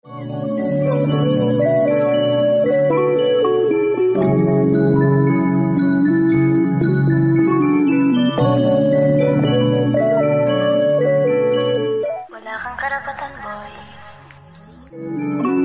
Wala kang karapatan, boy.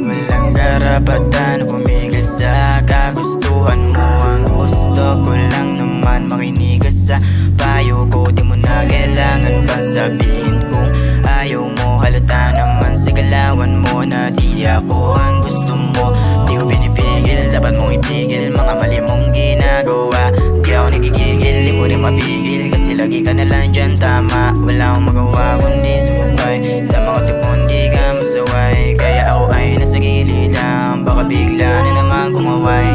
Walang karapatan pumigil sa kagustuhan mo. Ang gusto ko lang naman makinig ka sa payo ko. Di mo na kailangan pa sabihin kung ayaw mo. Halata naman sa galawan mo na di ako ang gusto mo. Di ko pinipigil, dapat mong itigil mga mali mong ginagawa. Di ako nagigigil, di mo rin mapigil kasi lagi ka na lang dyan tama. Wala akong magawa kundi sumubay sa mga tipon di ka masaway. Kaya ako ay nasa gilid lang, baka bigla na naman kumaway.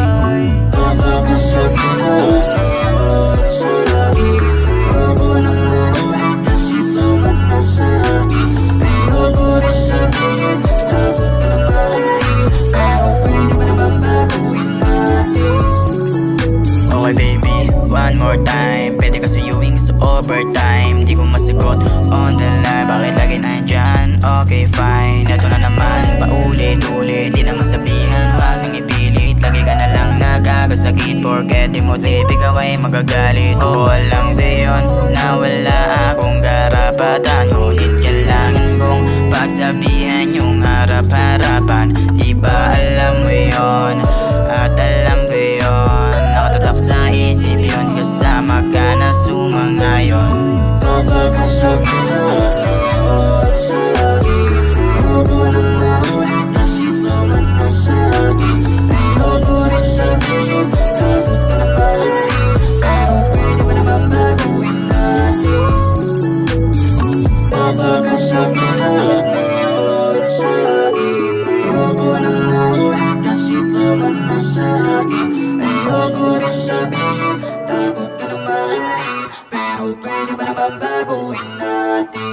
Okay baby, one more time. Pwede ka suyuing sa overtime. Di ko masagot on the line, bakit lagi nandyan? Okay fine, eto na naman paulit-ulit. Di naman sabihan, huwag nang ipilit. Lagi ka na lang nagagasakit, porket di mo tip, ikaw ay magagalit. Oo, alam ko yun na wala akong karapatan. Ngunit kailangan kong pagsabihan yung harap-harapan. Di ba alam mo yun? At alam ko yun, nakatatak sa isip yun. Kasama ka na sumangayon. Pero pwede ba naman baguhin natin?